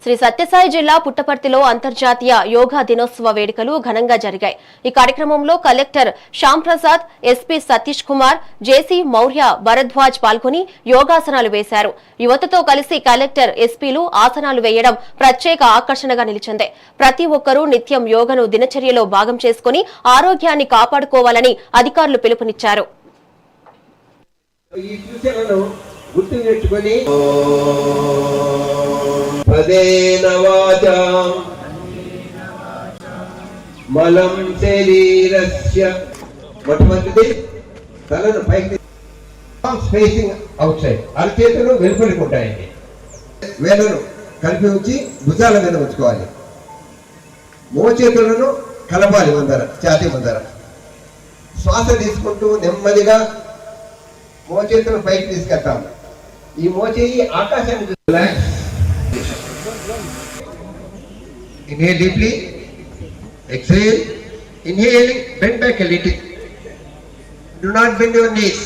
శ్రీ సత్యసాయి జిల్లా పుట్టపర్తిలో అంతర్జాతీయ యోగా దినోత్సవ వేడుకలు ఘనంగా జరిగాయి. ఈ కార్యక్రమంలో కలెక్టర్ శ్యామ్ ప్రసాద్, ఎస్పీ సతీష్ కుమార్, జేసీ మౌర్య భరద్వాజ్ పాల్గొని యోగాసనాలు వేశారు. యువతతో కలిసి కలెక్టర్, ఎస్పీలు ఆసనాలు వేయడం ప్రత్యేక ఆకర్షణగా నిలిచింది. ప్రతి ఒక్కరూ నిత్యం యోగను దినచర్యలో భాగం చేసుకుని ఆరోగ్యాన్ని కాపాడుకోవాలని అధికారులు పిలుపునిచ్చారు. పదేన వాచా మలం శరీరస్య మొట్టమొదటిది తలను పైకి ఫేసింగ్ అవుట్ సైడ్, అరచేతులు వెలుపలికి ఉంటాయండి. వేలను కలిపి ఉంచి భుజాల మీద ఉంచుకోవాలి. మోచేతులను కలపాలి ముందర, ఛాతీ ముందర. శ్వాస తీసుకుంటూ నెమ్మదిగా మోచేతులను పైకి తీసుకెళ్తాము. ఈ మోచేయి ఆకాశాన్ని inhale deeply, exhale, inhaling, bend back a little, do not bend your knees.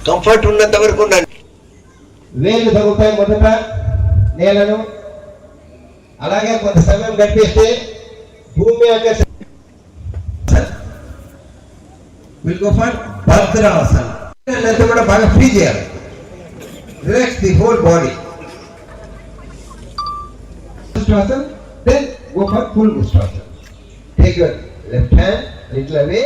Comfort ఉన్నంత వరకు ఉండండి. వేలు తగ్గుతాయి మొదట నేలను, అలాగే కొంత సమయం గడిపిస్తే భూమి ఆకాశం. Will go for Bhadrasana. అంతా కూడా బాగా ఫ్రీ చేయాలి. Relax the whole body. Then go for full Ustrasana. Take your left hand little away.